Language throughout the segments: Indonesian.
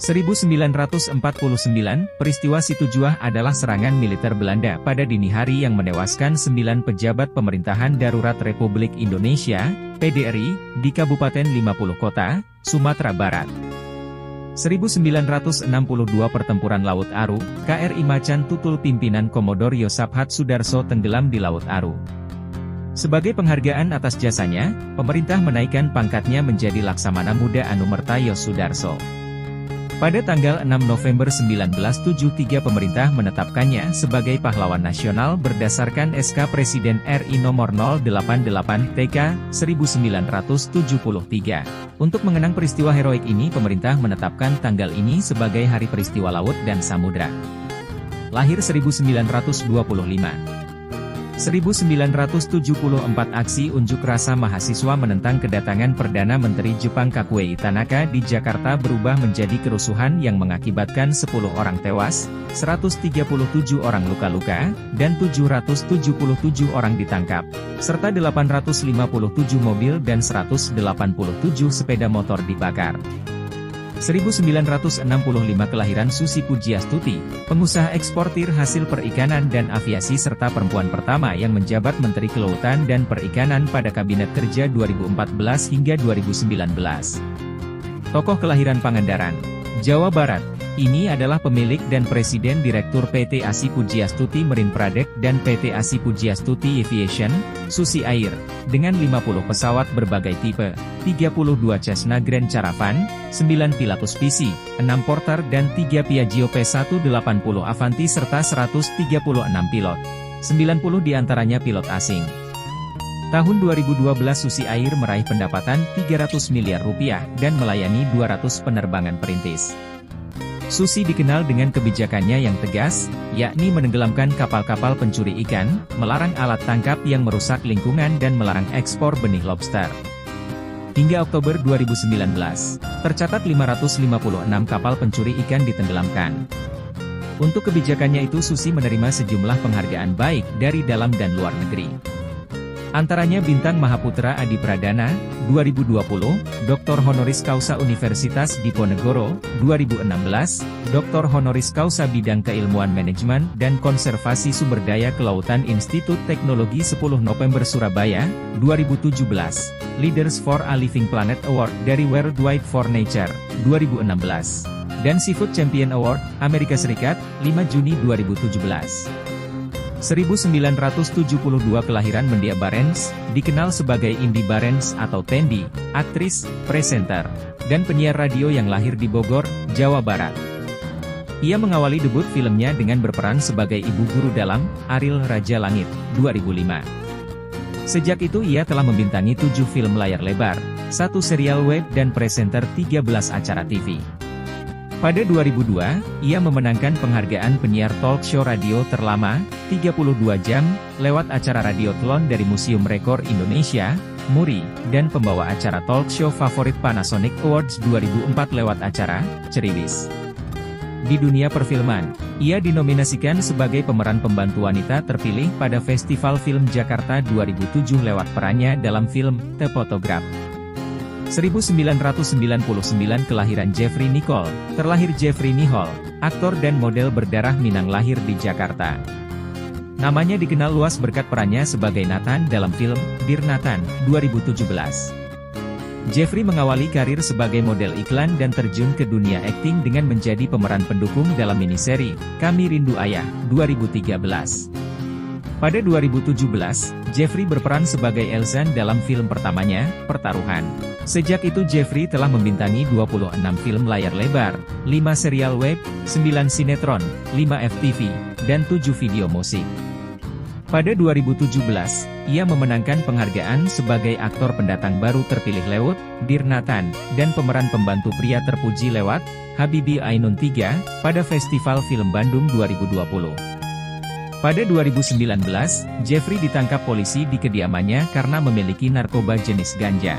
1949, peristiwa Situjuah adalah serangan militer Belanda pada dini hari yang menewaskan 9 pejabat pemerintahan darurat Republik Indonesia, PDRI, di Kabupaten 50 Kota, Sumatera Barat. 1962 Pertempuran Laut Aru, KRI Macan Tutul pimpinan Komodor Yosap Hatsudarso tenggelam di Laut Aru. Sebagai penghargaan atas jasanya, pemerintah menaikkan pangkatnya menjadi Laksamana Muda Anumerta Yosudarso. Pada tanggal 6 November 1973 pemerintah menetapkannya sebagai pahlawan nasional berdasarkan SK Presiden RI Nomor 088 TK 1973. Untuk mengenang peristiwa heroik ini pemerintah menetapkan tanggal ini sebagai Hari Peristiwa Laut dan Samudra. Lahir 1925. 1974 aksi unjuk rasa mahasiswa menentang kedatangan Perdana Menteri Jepang Kakuei Tanaka di Jakarta berubah menjadi kerusuhan yang mengakibatkan 10 orang tewas, 137 orang luka-luka, dan 777 orang ditangkap, serta 857 mobil dan 187 sepeda motor dibakar. 1965 kelahiran Susi Pujiastuti, pengusaha eksportir hasil perikanan dan aviasi serta perempuan pertama yang menjabat Menteri Kelautan dan Perikanan pada Kabinet Kerja 2014 hingga 2019. Tokoh kelahiran Pangandaran, Jawa Barat. Ini adalah pemilik dan Presiden Direktur PT ASI Pujiastuti Marine Product dan PT ASI Pujiastuti Aviation, Susi Air, dengan 50 pesawat berbagai tipe, 32 Cessna Grand Caravan, 9 Pilatus PC, 6 Porter dan 3 Piaggio P180 Avanti serta 136 pilot. 90 diantaranya pilot asing. Tahun 2012 Susi Air meraih pendapatan 300 miliar rupiah dan melayani 200 penerbangan perintis. Susi dikenal dengan kebijakannya yang tegas, yakni menenggelamkan kapal-kapal pencuri ikan, melarang alat tangkap yang merusak lingkungan dan melarang ekspor benih lobster. Hingga Oktober 2019, tercatat 556 kapal pencuri ikan ditenggelamkan. Untuk kebijakannya itu Susi menerima sejumlah penghargaan baik dari dalam dan luar negeri. Antaranya Bintang Mahaputra Adi Pradana, 2020, Dr. Honoris Causa Universitas Diponegoro, 2016, Dr. Honoris Causa Bidang Keilmuan Manajemen dan Konservasi Sumber Daya Kelautan Institut Teknologi 10 November Surabaya, 2017, Leaders for a Living Planet Award dari Worldwide for Nature, 2016, dan Seafood Champion Award, Amerika Serikat, 5 Juni 2017. 1972 kelahiran Mendia Barens, dikenal sebagai Indi Barens atau Tendi, aktris, presenter, dan penyiar radio yang lahir di Bogor, Jawa Barat. Ia mengawali debut filmnya dengan berperan sebagai ibu guru dalam Ariel Raja Langit, 2005. Sejak itu ia telah membintangi 7 film layar lebar, 1 serial web dan presenter 13 acara TV. Pada 2002, ia memenangkan penghargaan penyiar talk show radio terlama, 32 jam, lewat acara Radiotlon dari Museum Rekor Indonesia, MURI, dan pembawa acara talk show favorit Panasonic Awards 2004 lewat acara Ceriwis. Di dunia perfilman, ia dinominasikan sebagai pemeran pembantu wanita terpilih pada Festival Film Jakarta 2007 lewat perannya dalam film The Photograph. 1999 kelahiran Jeffrey Nicole, terlahir Jeffrey Nicole, aktor dan model berdarah Minang lahir di Jakarta. Namanya dikenal luas berkat perannya sebagai Nathan dalam film Dear Nathan, 2017. Jeffrey mengawali karir sebagai model iklan dan terjun ke dunia akting dengan menjadi pemeran pendukung dalam miniseri Kami Rindu Ayah, 2013. Pada 2017, Jeffrey berperan sebagai Elzan dalam film pertamanya, Pertaruhan. Sejak itu Jeffrey telah membintangi 26 film layar lebar, 5 serial web, 9 sinetron, 5 FTV, dan 7 video musik. Pada 2017, ia memenangkan penghargaan sebagai aktor pendatang baru terpilih lewat Dear Nathan, dan pemeran pembantu pria terpuji lewat Habibie Ainun 3, pada Festival Film Bandung 2020. Pada 2019, Jeffrey ditangkap polisi di kediamannya karena memiliki narkoba jenis ganja.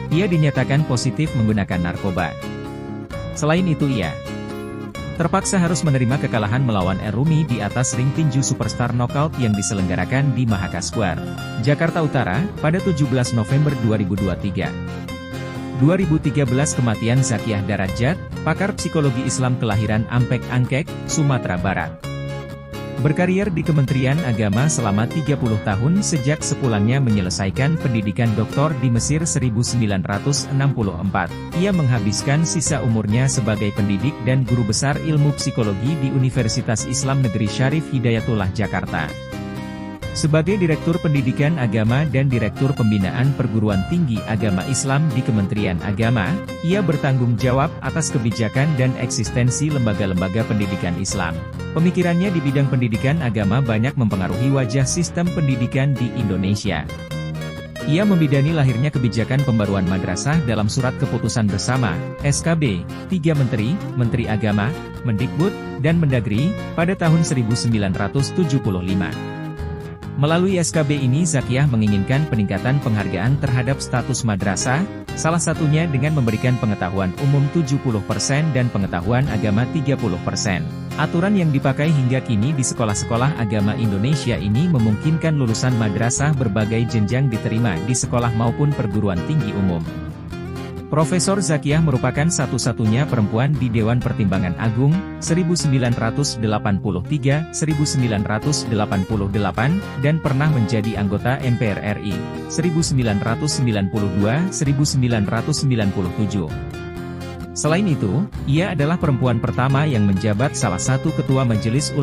Ia dinyatakan positif menggunakan narkoba. Selain itu ia terpaksa harus menerima kekalahan melawan Rumi di atas ring tinju Superstar Knockout yang diselenggarakan di Mahaka Square, Jakarta Utara, pada 17 November 2023. 2013 kematian Zakiah Darajat, pakar psikologi Islam kelahiran Ampek Angkek, Sumatera Barat. Berkarier di Kementerian Agama selama 30 tahun sejak sepulangnya menyelesaikan pendidikan doktor di Mesir 1964. Ia menghabiskan sisa umurnya sebagai pendidik dan guru besar ilmu psikologi di Universitas Islam Negeri Syarif Hidayatullah Jakarta. Sebagai Direktur Pendidikan Agama dan Direktur Pembinaan Perguruan Tinggi Agama Islam di Kementerian Agama, ia bertanggung jawab atas kebijakan dan eksistensi lembaga-lembaga pendidikan Islam. Pemikirannya di bidang pendidikan agama banyak mempengaruhi wajah sistem pendidikan di Indonesia. Ia membidani lahirnya kebijakan pembaruan madrasah dalam Surat Keputusan Bersama, SKB, 3 Menteri, Menteri Agama, Mendikbud, dan Mendagri, pada tahun 1975. Melalui SKB ini Zakiah menginginkan peningkatan penghargaan terhadap status madrasah, salah satunya dengan memberikan pengetahuan umum 70% dan pengetahuan agama 30%. Aturan yang dipakai hingga kini di sekolah-sekolah agama Indonesia ini memungkinkan lulusan madrasah berbagai jenjang diterima di sekolah maupun perguruan tinggi umum. Profesor Zakiah merupakan satu-satunya perempuan di Dewan Pertimbangan Agung, 1983-1988, dan pernah menjadi anggota MPR RI, 1992-1997. Selain itu, ia adalah perempuan pertama yang menjabat salah satu ketua Majelis